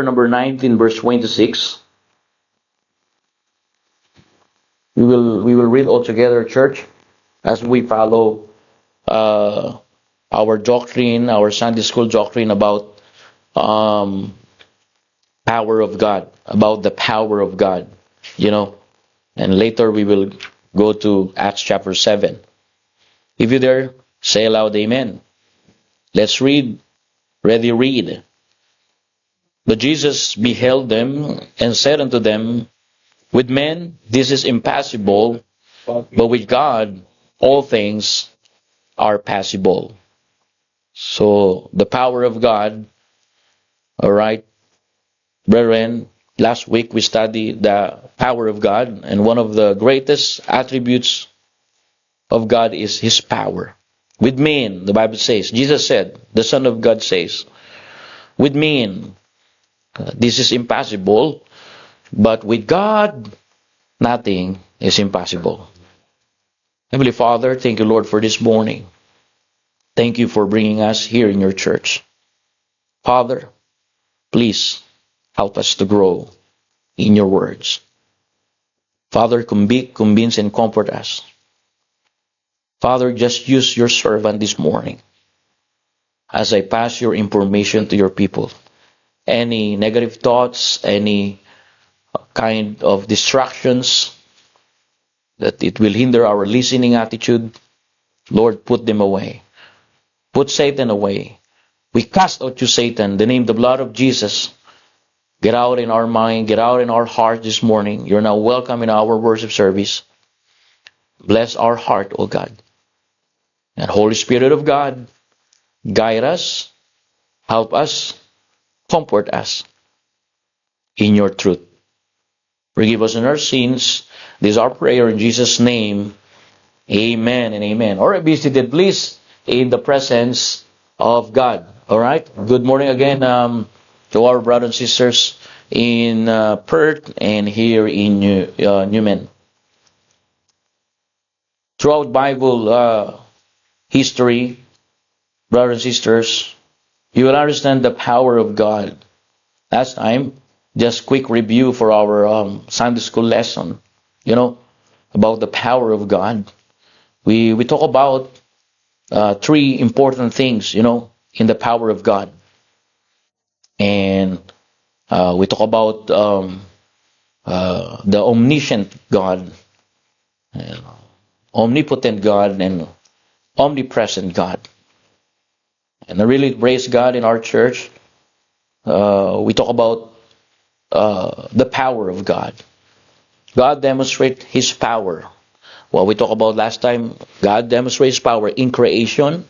number 19, verse 26. We will read all together, church, as we follow uh, our doctrine, our Sunday school doctrine about um, power of God, about the power of God, you know. And later we will go to Acts chapter 7. If you're there, say aloud, Amen. Let's read. Ready, read. But Jesus beheld them and said unto them, with men this is impossible, but with God all things are possible. So the power of God, all right, brethren, last week we studied the power of God, and one of the greatest attributes of God is His power. With men, the Bible says, Jesus said, the Son of God says, with men, this is impossible, but with God, nothing is impossible. Heavenly Father, thank you, Lord, for this morning. Thank you for bringing us here in your church. Father, please help us to grow in your words. Father, convince and comfort us. Father, just use your servant this morning as I pass your information to your people. Any negative thoughts, any kind of distractions that it will hinder our listening attitude, Lord, put them away. Put Satan away. We cast out you, Satan, the name, the blood of Jesus. Get out in our mind, get out in our heart this morning. You're now welcome in our worship service. Bless our heart, O God. And Holy Spirit of God, guide us, help us, comfort us in your truth. Forgive us in our sins. This is our prayer in Jesus' name. Amen and amen. All right, be seated, please, in the presence of God. All right? Good morning again to our brothers and sisters in Perth and here in Newman. Throughout Bible history, brothers and sisters, you will understand the power of God. Last time, just quick review for our Sunday school lesson, about the power of God. We talk about three important things, in the power of God. And we talk about the omniscient God, omnipotent God, and omnipresent God. And I really praise God in our church. We talk about the power of God. God demonstrates His power. Well, we talked about last time, God demonstrates power in creation.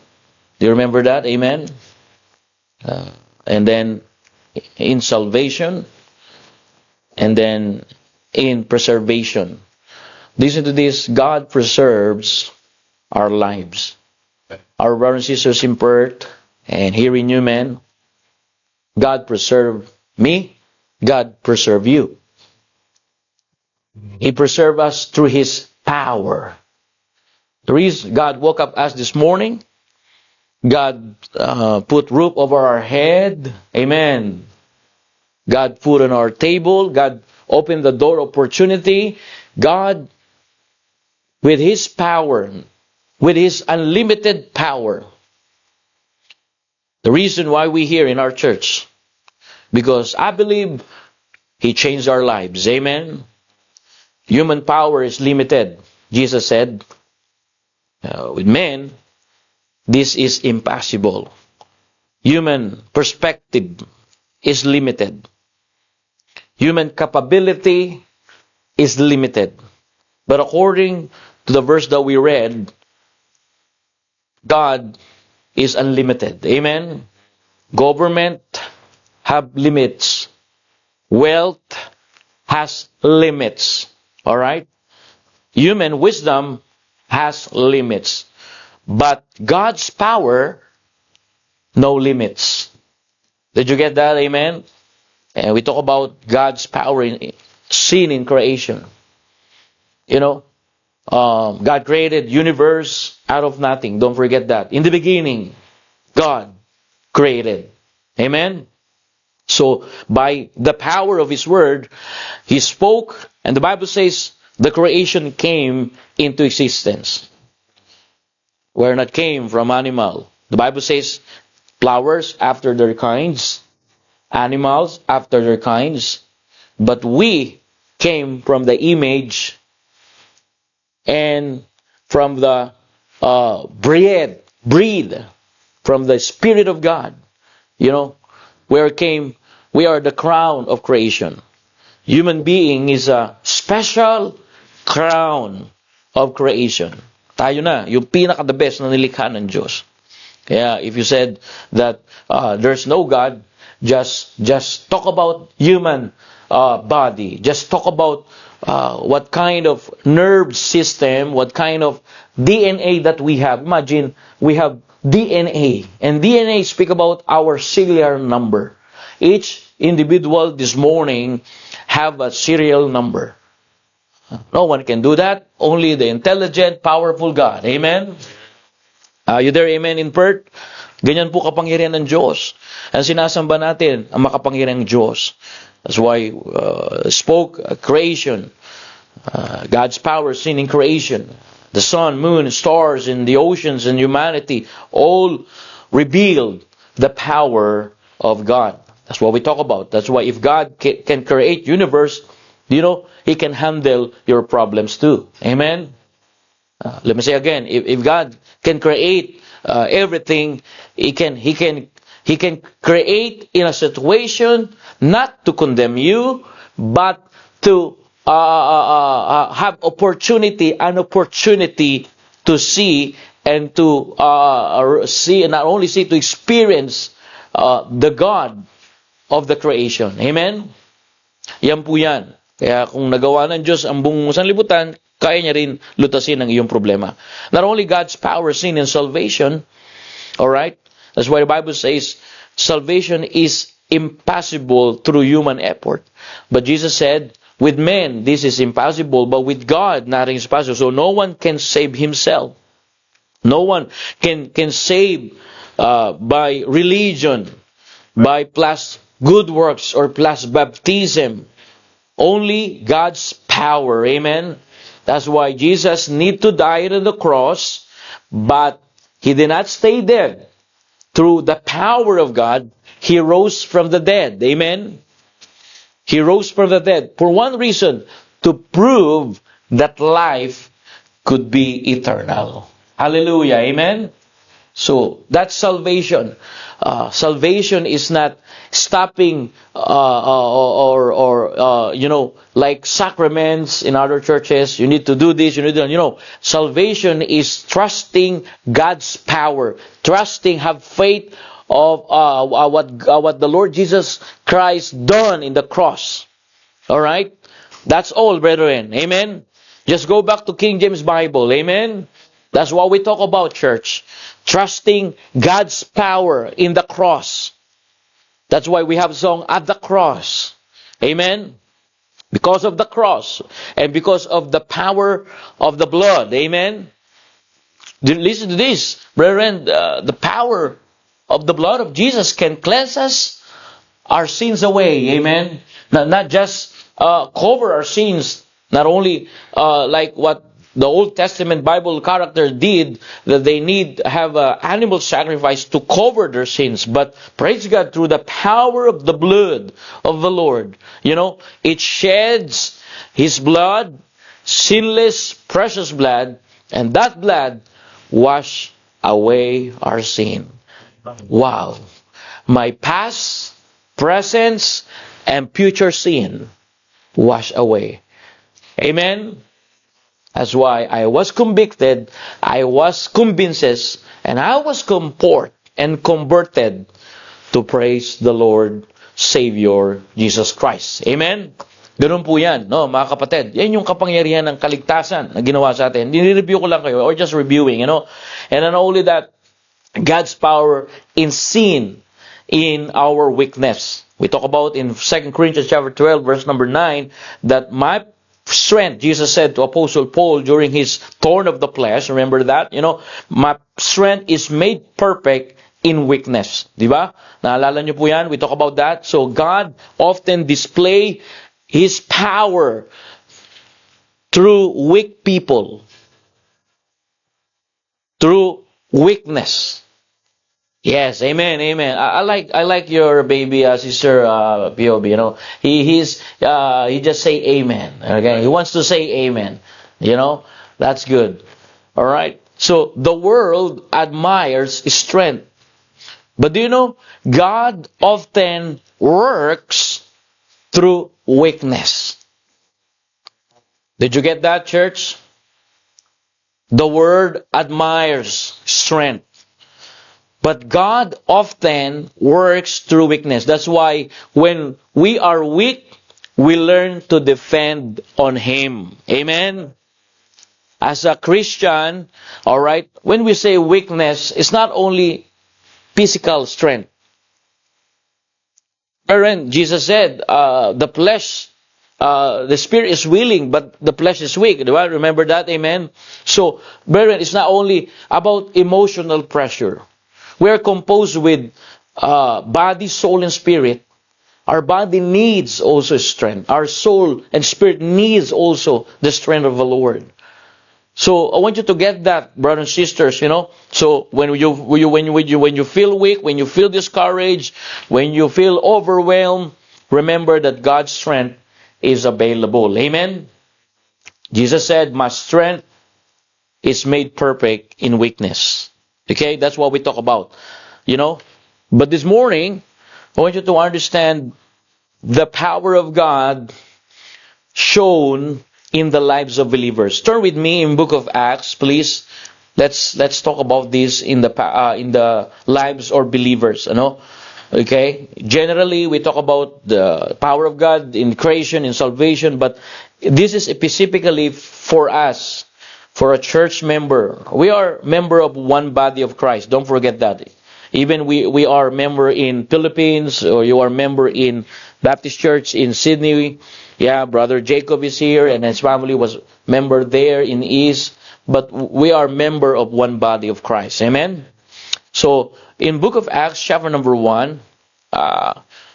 Do you remember that? Amen? And then in salvation, and then in preservation. Listen to this, God preserves our lives. Our brothers and sisters in Perth and here in Newman, God preserve me, God preserve you. He preserved us through His power. The reason God woke up us this morning, God put roof over our head, amen. God put on our table, God opened the door opportunity. God, with His power, with His unlimited power, the reason why we're here in our church, because I believe He changed our lives, amen. Human power is limited. Jesus said, with men, this is impossible. Human perspective is limited. Human capability is limited. But according to the verse that we read, God is unlimited. Amen? Government have limits. Wealth has limits. Alright? Human wisdom has limits. But God's power, no limits. Did you get that? Amen? And we talk about God's power seen in creation. God created universe out of nothing. Don't forget that. In the beginning, God created. Amen? So, by the power of His Word, He spoke, and the Bible says, the creation came into existence. Where not came from animal. The Bible says, flowers after their kinds, animals after their kinds, but we came from the image and from the breed from the Spirit of God. You know, we are the crown of creation. Human being is a special crown of creation. Tayo na, yung pinaka-the best na nilikha ng Diyos. Kaya if you said that there's no God, just talk about human body. Just talk about what kind of nerve system, what kind of DNA that we have. Imagine we have DNA, and DNA speak about our serial number. Each individual this morning have a serial number. No one can do that. Only the intelligent, powerful God. Amen? You there, amen, in Perth? Ganyan po kapangyarihan ng Diyos. Ang sinasamba natin, ang makapangyarihan ng Diyos. That's why spoke creation. God's power seen in creation. The sun, moon, stars, and the oceans and humanity all revealed the power of God. That's what we talk about. That's why if God can create universe, you know, He can handle your problems too. Amen? Let me say again, if God can create everything, He can create in a situation not to condemn you, but to have an opportunity to see and to see, and not only see, to experience the God of the creation. Amen? Yan po yan. Kaya kung nagawa ng Diyos ang buong sanlibutan, kaya niya rin lutasin ang iyong problema. Not only God's power seen in salvation, alright? That's why the Bible says, salvation is impossible through human effort. But Jesus said, with men, this is impossible, but with God, nothing is possible. So no one can save himself. No one can save by religion, by plus good works or plus baptism. Only God's power. Amen? That's why Jesus need to die on the cross, but He did not stay dead. Through the power of God, He rose from the dead. Amen? He rose from the dead for one reason, to prove that life could be eternal. Hallelujah. Amen? So, that's salvation. Salvation is not stopping like sacraments in other churches. You need to do this, you need to, salvation is trusting God's power. Trusting, have faith of what the Lord Jesus Christ done in the cross. Alright? That's all, brethren. Amen? Just go back to King James Bible. Amen? That's what we talk about, church. Trusting God's power in the cross. That's why we have a song, At the Cross. Amen? Because of the cross. And because of the power of the blood. Amen? Listen to this, brethren. The power of the blood of Jesus can cleanse us, our sins away. Amen? Not just cover our sins. Not only like what the Old Testament Bible character did, that they need to have an animal sacrifice to cover their sins. But praise God, through the power of the blood of the Lord, it sheds His blood, sinless, precious blood, and that blood wash away our sin. Wow. My past, present, and future sin wash away. Amen? That's why I was convicted, I was convinced, and I was converted to praise the Lord Savior Jesus Christ. Amen? Ganun po yan, no, mga kapatid. Yan yung kapangyarihan ng kaligtasan na ginawa sa atin. Nire-review ko lang kayo, or just reviewing, And not only that, God's power in sin in our weakness. We talk about in 2 Corinthians chapter 12, verse number 9, that my strength, Jesus said to Apostle Paul during his thorn of the flesh, remember that? My strength is made perfect in weakness. Di ba? Naalala niyo po yan? We talk about that. So God often display His power through weak people. Through weakness. Yes, amen, amen. I like your baby, sister POB. You know, he just say amen. Okay, he wants to say amen. You know, that's good. All right. So the world admires strength, but do you know God often works through weakness? Did you get that, church? The world admires strength. But God often works through weakness. That's why when we are weak, we learn to depend on Him. Amen? As a Christian, alright, when we say weakness, it's not only physical strength. Brethren, Jesus said, the flesh, the spirit is willing, but the flesh is weak. Do I remember that? Amen? So, brethren, it's not only about emotional pressure. We are composed with body, soul, and spirit. Our body needs also strength. Our soul and spirit needs also the strength of the Lord. So I want you to get that, brothers and sisters. You know. So when you feel weak, when you feel discouraged, when you feel overwhelmed, remember that God's strength is available. Amen. Jesus said, "My strength is made perfect in weakness." Okay, that's what we talk about, you know. But this morning, I want you to understand the power of God shown in the lives of believers. Turn with me in Book of Acts, please. Let's talk about this in the lives of believers. You know, okay. Generally, we talk about the power of God in creation, in salvation, but this is specifically for us. For a church member, we are member of one body of Christ. Don't forget that. Even we are member in Philippines, or you are member in Baptist Church in Sydney. Yeah, Brother Jacob is here, and his family was member there in East. But we are member of one body of Christ. Amen? So, in Book of Acts, chapter number 1,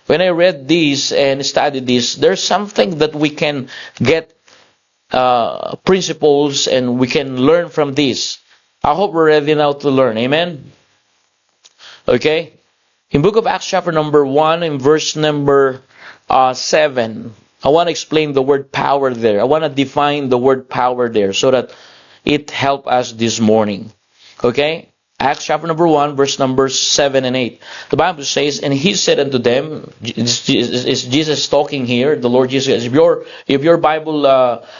when I read this and studied this, there's something that we can get principles, and we can learn from this. I hope we're ready now to learn. Amen? Okay? In Book of Acts chapter number 1, in verse number 7, I want to explain the word power there. I want to define the word power there so that it help us this morning. Okay? Acts chapter number 1, verse number 7 and 8. The Bible says, "And he said unto them," is Jesus talking here, the Lord Jesus. If your Bible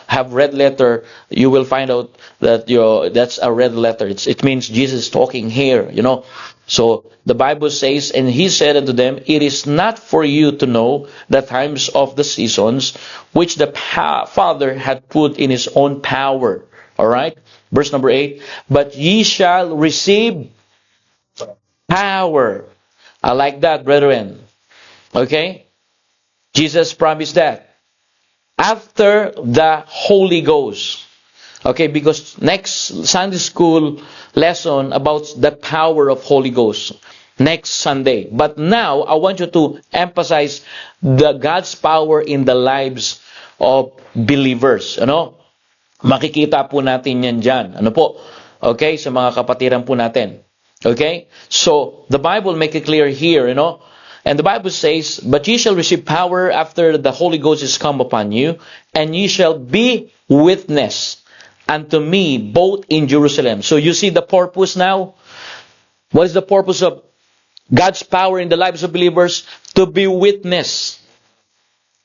have red letter, you will find out that that's a red letter. It means Jesus talking here, you know. So the Bible says, "And he said unto them, It is not for you to know the times of the seasons which the Father had put in his own power." Alright? Verse number 8, "But ye shall receive power." I like that, brethren. Okay? Jesus promised that. After the Holy Ghost. Okay, because next Sunday school lesson about the power of Holy Ghost. Next Sunday. But now, I want you to emphasize God's power in the lives of believers. You know? Makikita po natin yan dyan. Ano po? Okay? Sa mga kapatiran po natin. Okay? So, the Bible make it clear here, you know. And the Bible says, "But ye shall receive power after the Holy Ghost is come upon you, and ye shall be witness unto me both in Jerusalem." So, you see the purpose now? What is the purpose of God's power in the lives of believers? To be witness.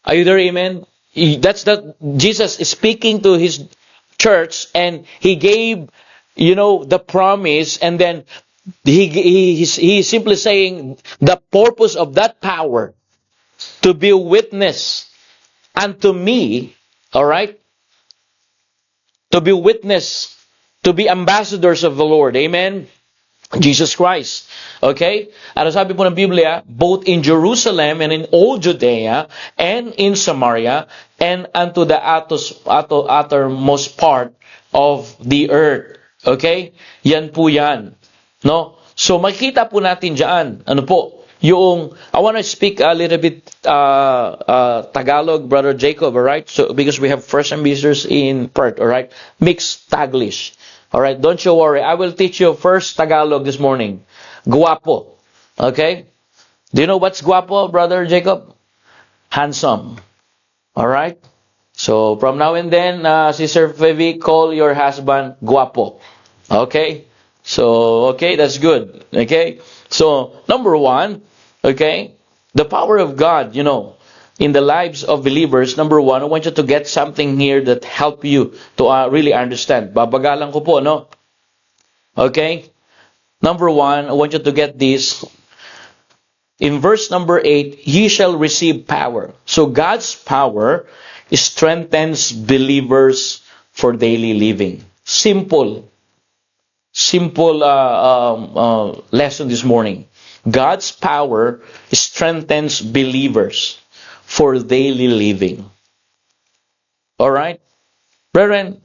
Are you there? Amen? Jesus is speaking to his church, and he gave, the promise, and then he's simply saying the purpose of that power to be witness unto me, all right? To be witness, to be ambassadors of the Lord. Amen? Jesus Christ. Okay? Ano sabi po ng Biblia? Both in Jerusalem and in all Judea and in Samaria and unto the uttermost part of the earth. Okay? Yan po yan. No? So makikita po natin diyan, ano po, yung, I want to speak a little bit Tagalog, Brother Jacob, alright? So, because we have first-time visitors in Perth, alright? Mixed Taglish. Alright, don't you worry. I will teach you first Tagalog this morning. Guapo. Okay? Do you know what's guapo, Brother Jacob? Handsome. Alright? So, from now and then, Sister Vivi, call your husband guapo. Okay? So, okay, that's good. Okay? So, number one, okay, the power of God, in the lives of believers, number one, I want you to get something here that help you to really understand. Babagalan ko po, no? Okay? Number one, I want you to get this. In verse number 8, ye shall receive power. So God's power strengthens believers for daily living. Simple lesson this morning. God's power strengthens believers for daily living. Alright? Brethren,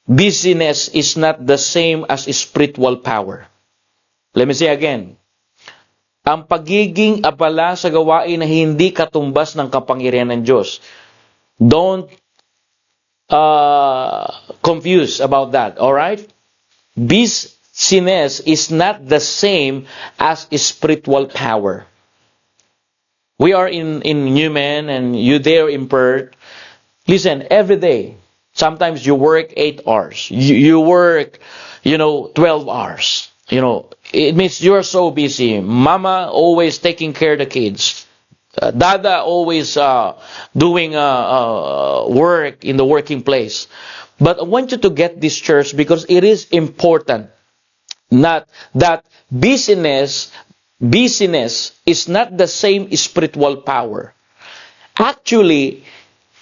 busyness is not the same as spiritual power. Let me say again. Ang pagiging abala sa gawain na hindi katumbas ng kapangyarihan ng Diyos. Don't confuse about that. Alright? Busyness is not the same as spiritual power. We are in Newman and you there in Perth. Listen, every day, sometimes you work 8 hours. You work, 12 hours. It means you're so busy. Mama always taking care of the kids. Dada always doing work in the working place. But I want you to get this, church, because it is important. Not that busyness is not the same spiritual power. Actually,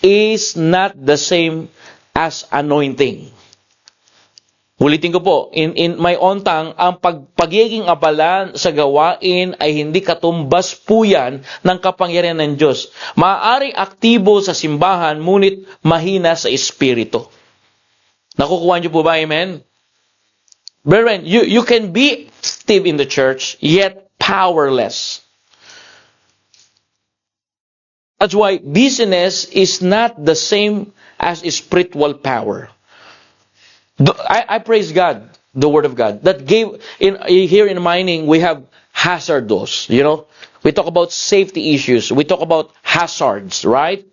is not the same as anointing. Ulitin ko po, in my own tongue, ang pagiging abala sa gawain ay hindi katumbas po yan ng kapangyarihan ng Diyos. Maaaring aktibo sa simbahan, ngunit mahina sa espiritu. Nakukuha niyo po ba? Amen? Brethren, you can be active in the church, yet powerless. That's why busyness is not the same as spiritual power. I praise God, the Word of God, that gave, here in mining, we have hazards, We talk about safety issues. We talk about hazards, right?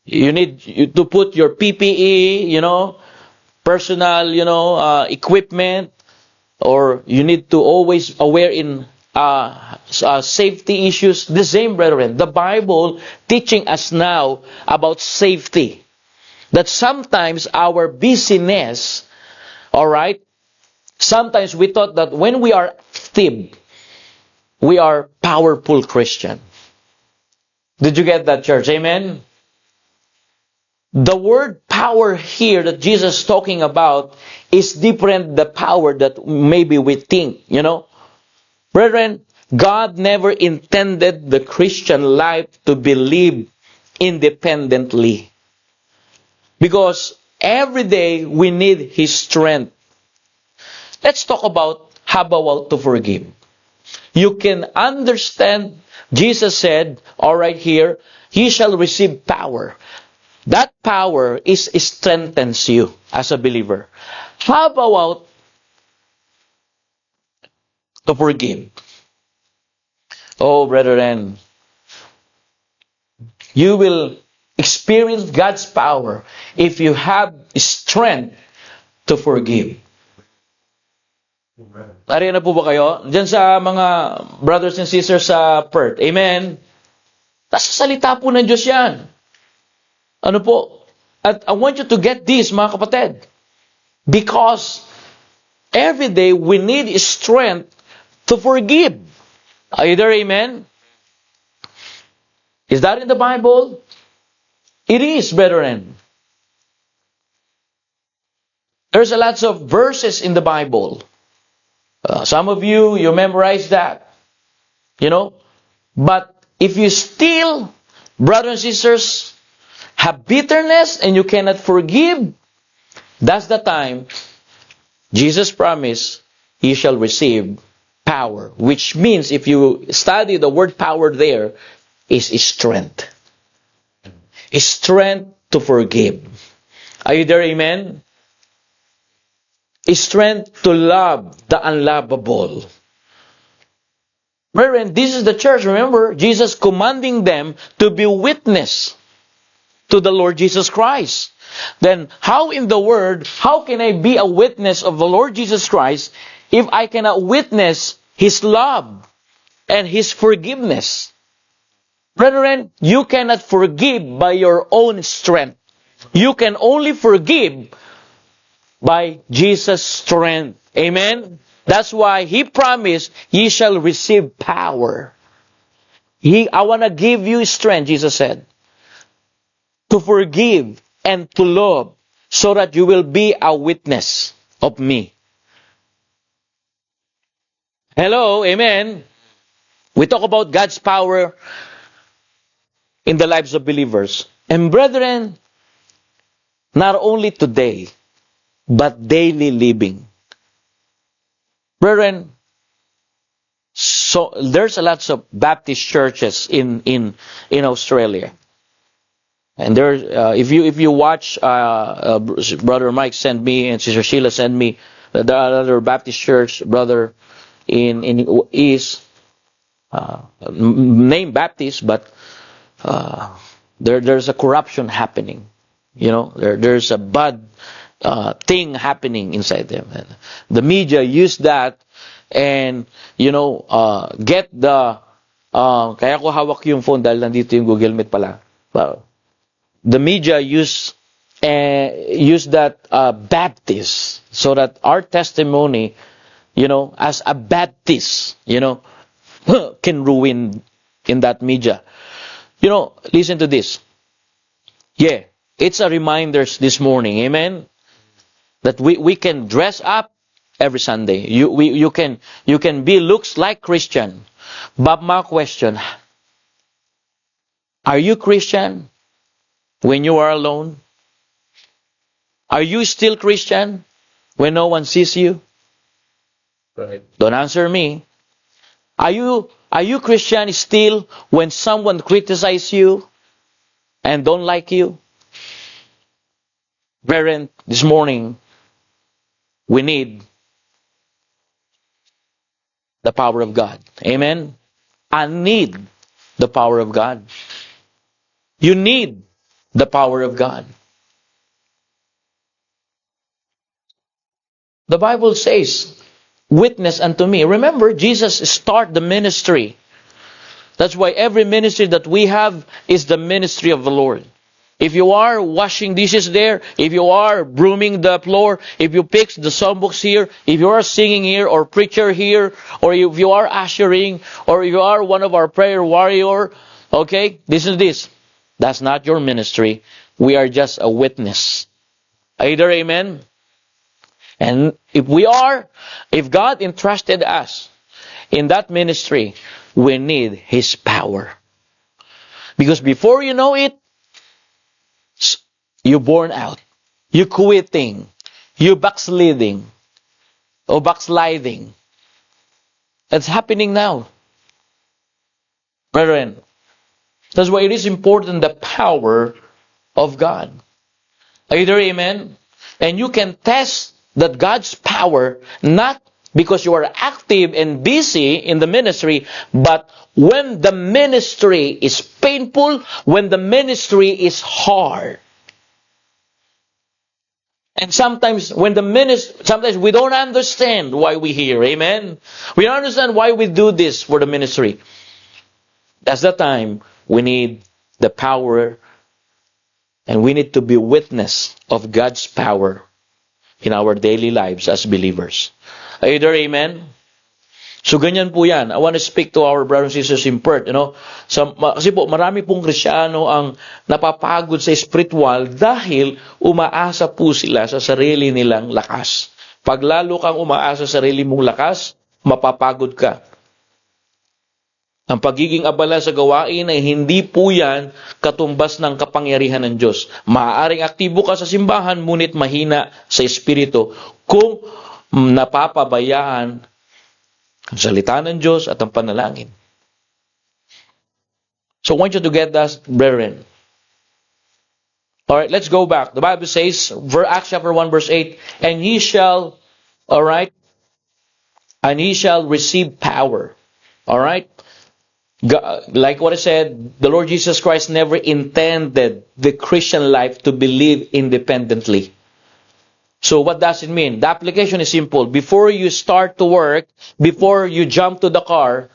You need to put your PPE, personal, equipment, or you need to always aware in safety issues. The same, brethren. The Bible teaching us now about safety. That sometimes our busyness, alright, sometimes we thought that when we are active, we are powerful Christian. Did you get that, church? Amen? The word power here that Jesus is talking about is different the power that maybe we think, Brethren, God never intended the Christian life to be lived independently. Because every day we need His strength. Let's talk about how about to forgive. You can understand, Jesus said, all right here, ye shall receive power. That power strengthens you as a believer. How about to forgive? Oh, brethren, you will experience God's power if you have strength to forgive. Nariyan na po ba kayo? Diyan sa mga brothers and sisters sa Perth. Amen? Nasa salita po ng Diyos yan. Ano po? At I want you to get this, mga kapatid. Because every day we need strength to forgive. Are you there? Amen? Is that in the Bible? It is, brethren. There's a lots of verses in the Bible. Some of you memorize that. But if you still, brothers and sisters, have bitterness and you cannot forgive, that's the time Jesus promised, ye shall receive power, which means if you study the word power there, is strength. Strength to forgive. Are you there, amen? Strength to love the unlovable. Brethren, this is the church. Remember, Jesus commanding them to be witness to the Lord Jesus Christ. Then, how in the Word, how can I be a witness of the Lord Jesus Christ if I cannot witness His love and His forgiveness? Brethren, you cannot forgive by your own strength. You can only forgive by Jesus' strength. Amen? That's why He promised, ye shall receive power. I want to give you strength, Jesus said, to forgive and to love, so that you will be a witness of me. Hello, amen? We talk about God's power in the lives of believers. And brethren, not only today, but daily living. Brethren, so there's a lot of Baptist churches in Australia. And there, if you watch, Brother Mike sent me and Sister Sheila sent me the other Baptist church, brother in East, named Baptist, but there's a corruption happening. There's a bad thing happening inside them. And the media use that and get the kaya ko hawak yung phone dahil nandito yung Google Meet pala. The media use that Baptist, so that our testimony, as a Baptist, can ruin in that media. Listen to this. Yeah, it's a reminder this morning, amen, that we can dress up every Sunday. You can looks like Christian. But my question, are you Christian when you are alone? Are you still Christian when no one sees you? Right. Don't answer me. Are you Christian still when someone criticizes you and don't like you? Brethren, this morning, we need the power of God. Amen? I need the power of God. You need the power of God. The Bible says, witness unto me. Remember, Jesus started the ministry. That's why every ministry that we have is the ministry of the Lord. If you are washing dishes there, if you are brooming the floor, if you pick the songbooks here, if you are singing here, or preacher here, or if you are ushering, or if you are one of our prayer warrior, okay, listen to this. That's not your ministry. We are just a witness. Either amen? And if God entrusted us in that ministry, we need His power. Because before you know it, you burn out, you quitting, you backsliding, or backsliding. That's happening now. Brethren, that's why it is important, the power of God. Are you there, amen? And you can test that God's power, not because you are active and busy in the ministry, but when the ministry is painful, when the ministry is hard. And sometimes sometimes we don't understand why we're here, amen? We don't understand why we do this for the ministry. That's the time we need the power, and we need to be witness of God's power in our daily lives as believers. Are you there, amen? So ganyan po yan. I want to speak to our brothers and sisters in Perth. Kasi po marami pong Kristiyano ang napapagod sa spiritual dahil umaasa po sila sa sarili nilang lakas. Pag lalo kang umaasa sa sarili mong lakas, mapapagod ka. Ang pagiging abala sa gawain ay hindi po yan katumbas ng kapangyarihan ng Diyos. Maaaring aktibo ka sa simbahan, ngunit mahina sa espiritu kung napapabayaan Ang salita ng Diyos at ang panalangin. So I want you to get that, brethren. Alright, let's go back. The Bible says, Acts chapter 1 verse 8, and ye shall, alright, and ye shall receive power. Alright? Like what I said, the Lord Jesus Christ never intended the Christian life to be lived independently. So what does it mean? The application is simple. Before you start to work, before you jump to the car,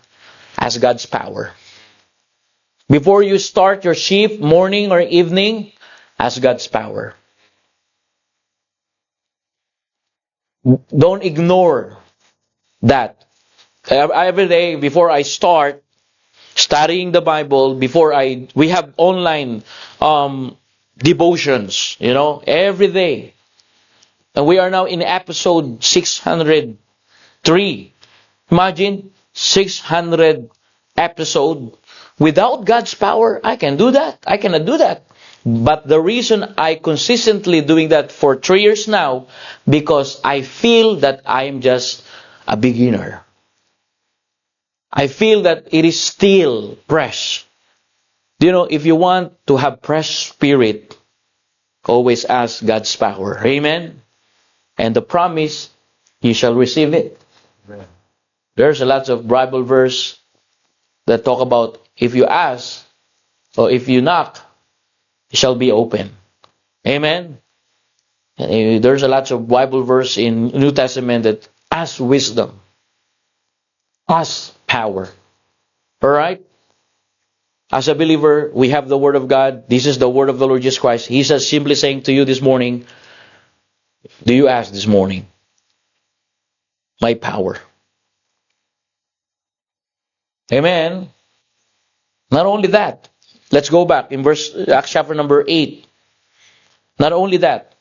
ask God's power. Before you start your shift, morning or evening, ask God's power. Don't ignore that. Every day before I start studying the Bible, we have online devotions, every day. And we are now in episode 603. Imagine 600 episode. Without God's power, I can do that. I cannot do that. But the reason I consistently doing that for 3 years now, because I feel that I am just a beginner. I feel that it is still fresh. If you want to have fresh spirit, always ask God's power. Amen? And the promise, you shall receive it. Amen. There's a lot of Bible verse that talk about if you ask or if you knock, it shall be open. Amen? And there's a lot of Bible verse in New Testament that ask wisdom. Ask power. Alright? As a believer, we have the Word of God. This is the Word of the Lord Jesus Christ. He's just simply saying to you this morning, do you ask this morning? My power. Amen. Not only that, let's go back in Acts chapter number 8. Not only that,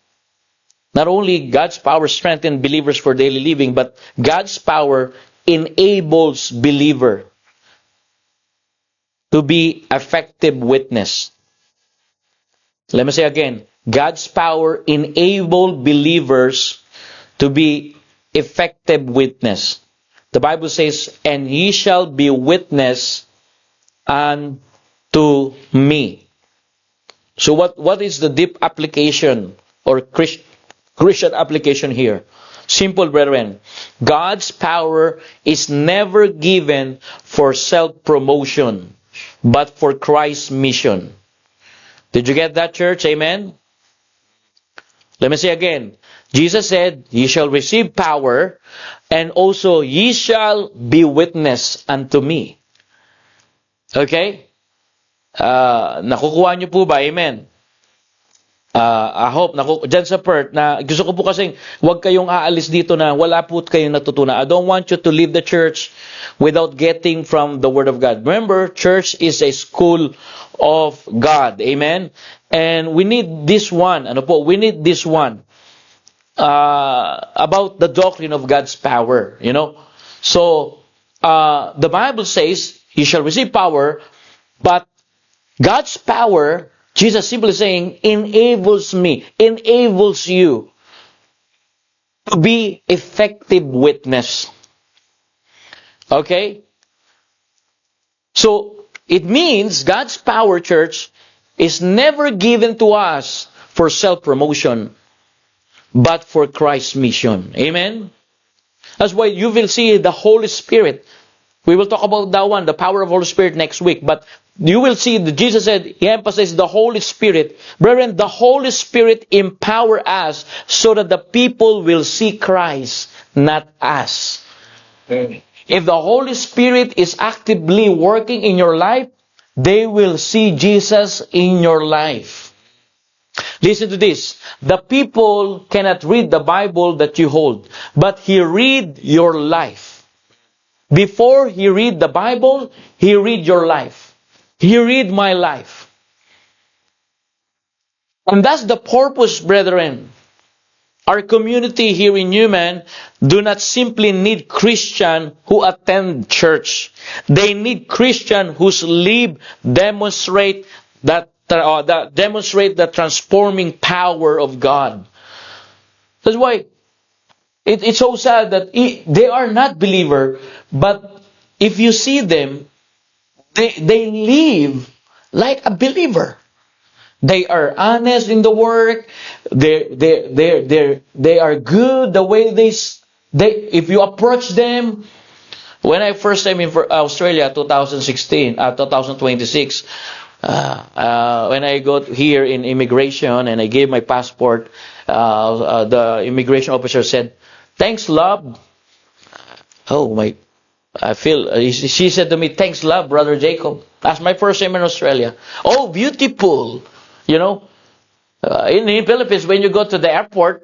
not only God's power strengthens believers for daily living, but God's power enables believer to be effective witness. Let me say again, God's power enables believers to be effective witness. The Bible says, and ye shall be witness unto me. So what is the deep application or Christian application here? Simple, brethren. God's power is never given for self-promotion, but for Christ's mission. Did you get that, church? Amen? Let me say again. Jesus said, ye shall receive power, and also ye shall be witness unto me. Okay? Nakukuha niyo po ba? Amen? I hope, dyan sa Perth, na gusto ko po kasing huwag kayong aalis dito na wala po kayong natutunan. I don't want you to leave the church without getting from the Word of God. Remember, church is a school of God. Amen? And we need this one. We need this one. About the doctrine of God's power. So, the Bible says, you shall receive power, but God's power, Jesus simply saying, enables you to be effective witness. Okay? So, it means God's power, church, is never given to us for self-promotion, but for Christ's mission. Amen? That's why you will see the Holy Spirit. We will talk about that one, the power of the Holy Spirit next week. But you will see that Jesus said, he emphasized the Holy Spirit. Brethren, the Holy Spirit empower us so that the people will see Christ, not us. Amen. If the Holy Spirit is actively working in your life, they will see Jesus in your life. Listen to this. The people cannot read the Bible that you hold, but he read your life. Before he read the Bible, he read your life. He read my life. And that's the purpose, brethren. Our community here in Newman do not simply need Christians who attend church. They need Christians whose live demonstrate the transforming power of God. That's why It's so sad that they are not believer, but if you see them, they live like a believer. They are honest in the work. They are good the way they if you approach them. When I first came in for Australia 2026, when I got here in immigration and I gave my passport, the immigration officer said, "Thanks, love." Oh my! I feel she said to me, "Thanks, love, brother Jacob." That's my first time in Australia. Oh, beautiful! You know, in the Philippines, when you go to the airport,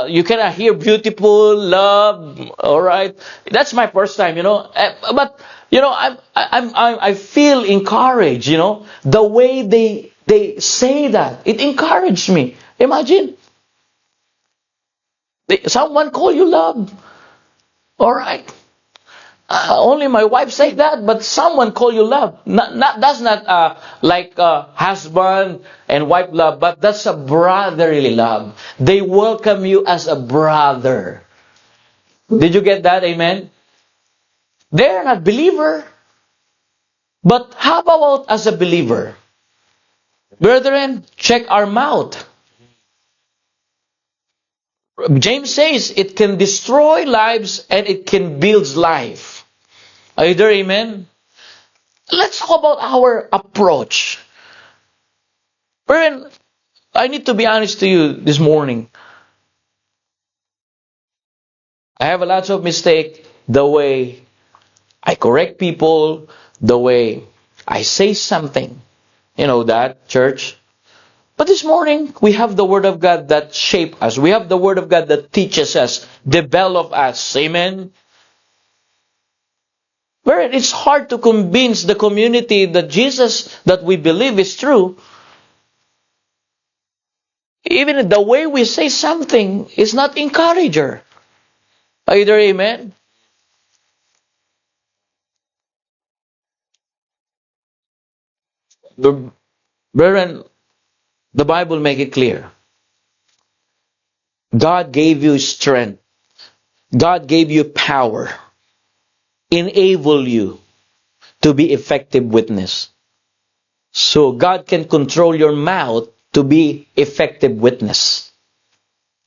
you cannot hear beautiful, love. All right, that's my first time. But I feel encouraged. The way they say that, it encouraged me. Imagine someone call you love. All right. Only my wife say that, but someone call you love. That's not like husband and wife love, but that's a brotherly love. They welcome you as a brother. Did you get that? Amen? They're not believer. But how about as a believer? Brethren, check our mouth. James says it can destroy lives and it can build life. Are you there? Amen? Let's talk about our approach. Brethren, I need to be honest to you this morning. I have a lot of mistake the way I correct people, the way I say something. You know that, church? But this morning, we have the Word of God that shapes us. We have the Word of God that teaches us, develops us. Amen? Where it's hard to convince the community that Jesus that we believe is true. Even the way we say something is not encourager. Either amen? Brethren, the Bible make it clear. God gave you strength. God gave you power. Enable you to be effective witness. So God can control your mouth to be effective witness.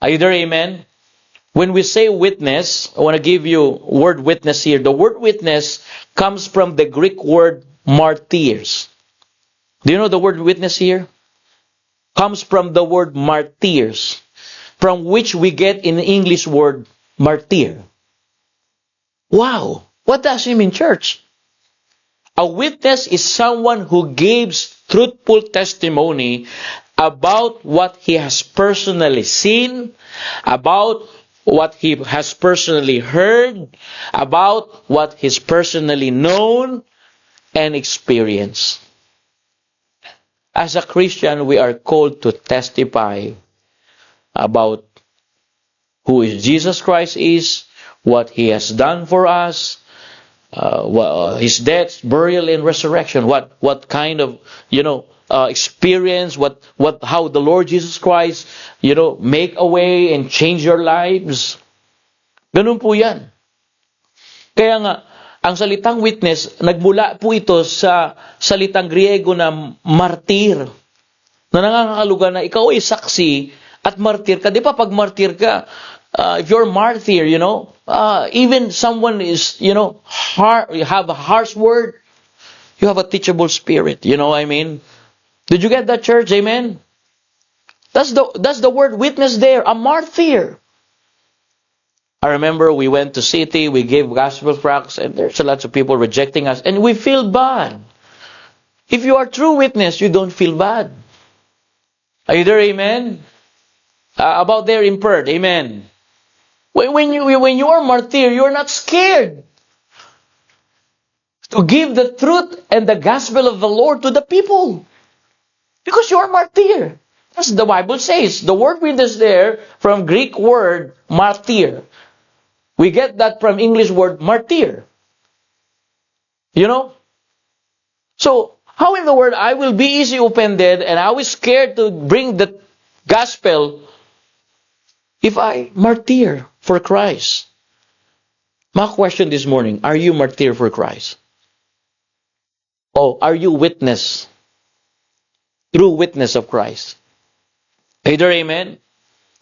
Are you there? Amen? When we say witness, I want to give you word witness here. The word witness comes from the Greek word martyrs. Do you know the word witness here? Comes from the word martyrs, from which we get in the English word martyr. Wow! What does it mean, church? A witness is someone who gives truthful testimony about what he has personally seen, about what he has personally heard, about what he's personally known and experienced. As a Christian, we are called to testify about who is Jesus Christ is, what He has done for us, His death, burial, and resurrection. What kind of experience? How the Lord Jesus Christ make a way and change your lives. Ganun po yan. Kaya nga, ang salitang witness, nagmula po ito sa salitang Griego na martir. Na nangangahulugan na ikaw ay saksi at martir ka. Di ba pag martir ka, if you're martyr, even someone is, hard, you have a harsh word, you have a teachable spirit. You know what I mean? Did you get that, church? Amen? That's the word witness there, a martyr. I remember we went to city, we gave gospel tracts, and there's a lot of people rejecting us, and we feel bad. If you are true witness, you don't feel bad. Are you there? Amen? About there in Perth, amen. When you are martyr, you are not scared to give the truth and the gospel of the Lord to the people, because you are martyr. As the Bible says, the word witness there from Greek word martyr. We get that from English word martyr. So, how in the world I will be easily offended and I was scared to bring the gospel if I martyr? for Christ. My question this morning, are you martyr for Christ? Oh, are you witness, true witness of Christ? Either amen?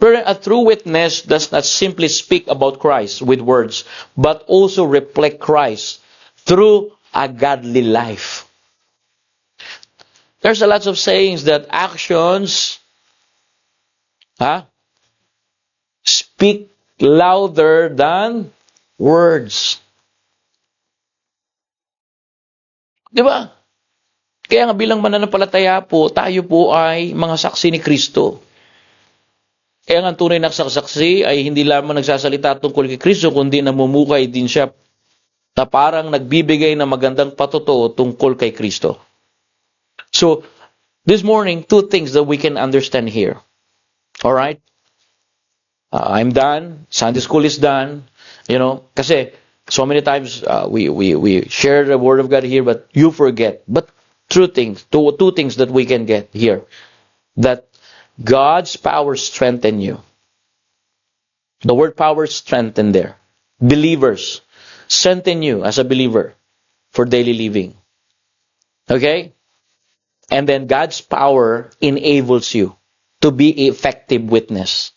But a true witness does not simply speak about Christ with words, but also reflect Christ through a godly life. There's a lot of sayings that actions speak louder than words. Di ba? Kaya nga bilang mananampalataya po, tayo po ay mga saksi ni Kristo. Kaya nga ang tunay na saksi ay hindi lamang nagsasalita tungkol kay Kristo, kundi namumukay din siya na parang nagbibigay ng magandang patotoo tungkol kay Kristo. So, this morning, two things that we can understand here. Alright? I'm done. Sunday school is done. Kasi so many times we share the Word of God here, but you forget. But two things that we can get here. That God's power strengthen you. The word power strengthen there. Believers strengthen you as a believer for daily living. Okay? And then God's power enables you to be effective witness.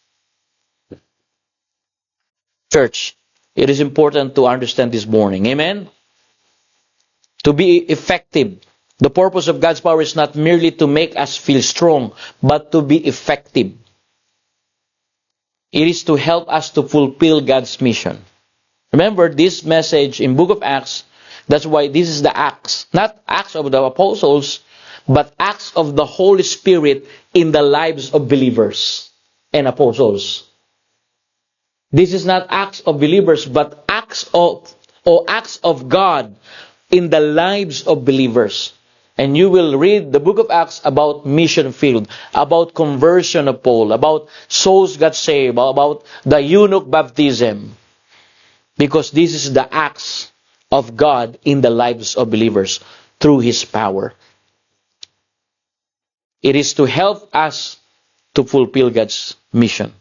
Church, it is important to understand this morning. Amen? To be effective. The purpose of God's power is not merely to make us feel strong, but to be effective. It is to help us to fulfill God's mission. Remember this message in Book of Acts, that's why this is the Acts. Not Acts of the Apostles, but Acts of the Holy Spirit in the lives of believers and apostles. This is not acts of believers, but acts of God in the lives of believers. And you will read the book of Acts about mission field, about conversion of Paul, about souls got saved, about the eunuch baptism. Because this is the acts of God in the lives of believers through His power. It is to help us to fulfill God's mission.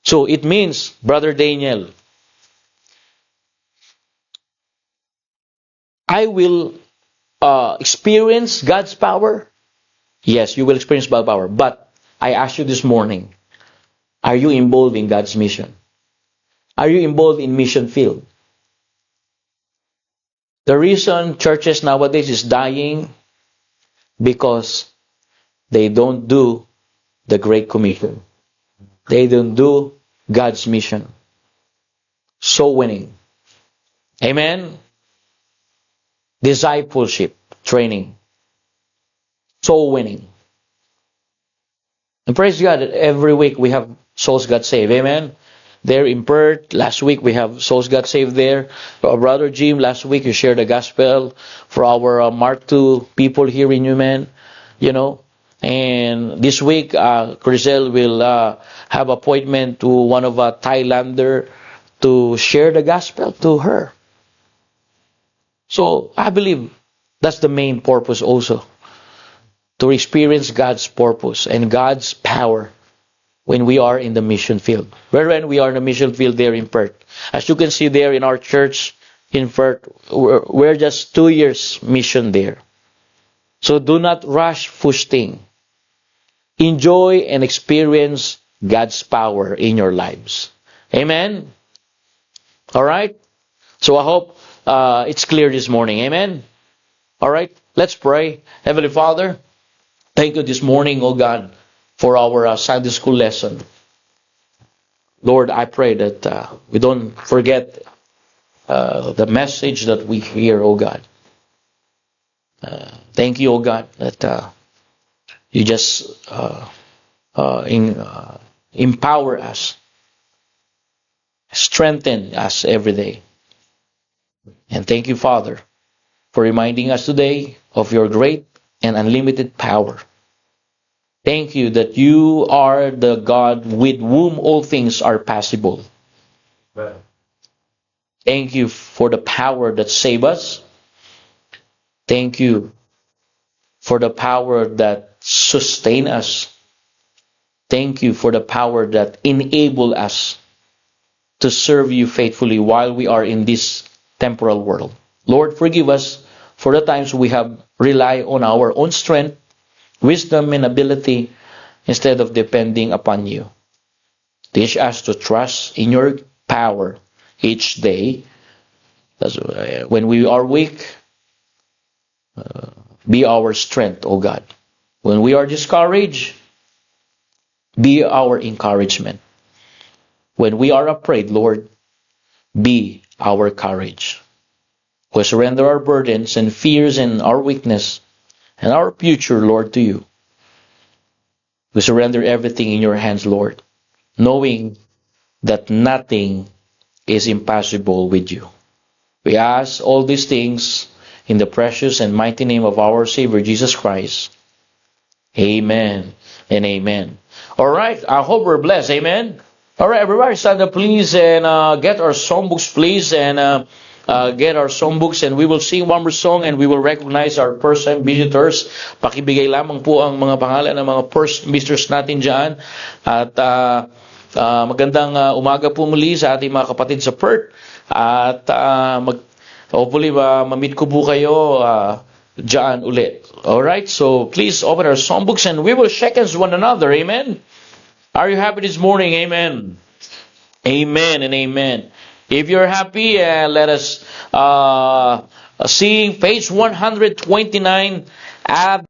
So it means, Brother Daniel, I will experience God's power. Yes, you will experience God's power. But I ask you this morning, are you involved in God's mission? Are you involved in mission field? The reason churches nowadays is dying because they don't do the Great Commission. They don't do God's mission. Soul winning. Amen? Discipleship, training. Soul winning. And praise God that every week we have souls got saved. Amen? There in Perth, last week we have souls got saved there. Our brother Jim, last week you shared the gospel for our Mark II people here in Newman. And this week, Crisel will have appointment to one of our Thailander to share the gospel to her. So I believe that's the main purpose also. To experience God's purpose and God's power when we are in the mission field. When we are in the mission field there in Perth. As you can see there in our church in Perth, we're just 2 years mission there. So do not rush first thing. Enjoy and experience God's power in your lives. Amen? Alright? So I hope it's clear this morning. Amen? Alright? Let's pray. Heavenly Father, thank you this morning, O God, for our Sunday school lesson. Lord, I pray that we don't forget the message that we hear, O God. Thank you, O God, that you just empower us, strengthen us every day. And thank you, Father, for reminding us today of your great and unlimited power. Thank you that you are the God with whom all things are possible. Thank you for the power that saves us. Thank you for the power that sustains us. Thank you for the power that enables us. to serve you faithfully while we are in this temporal world. Lord, forgive us for the times we have relied on our own strength, wisdom, and ability instead of depending upon you. Teach us to trust in your power each day. When we are weak, be our strength, O God. When we are discouraged, be our encouragement. When we are afraid, Lord, be our courage. We surrender our burdens and fears and our weakness and our future, Lord, to you. We surrender everything in your hands, Lord, knowing that nothing is impossible with you. We ask all these things in the precious and mighty name of our Savior, Jesus Christ. Amen and amen. All right, I hope we're blessed. Amen. All right, everybody, stand up, please, and get our songbooks, please, and get our songbooks, and we will sing one more song, and we will recognize our first-time visitors. Pakibigay lamang po ang mga pangalan ng mga first visitors natin dyan. At magandang umaga po muli sa ating mga kapatid sa Perth. At hopefully, ma-meet ko po kayo dyan ulit. Alright, so please open our songbooks, and we will shake hands one another. Amen. Are you happy this morning? Amen. Amen and amen. If you're happy, let us sing page 129.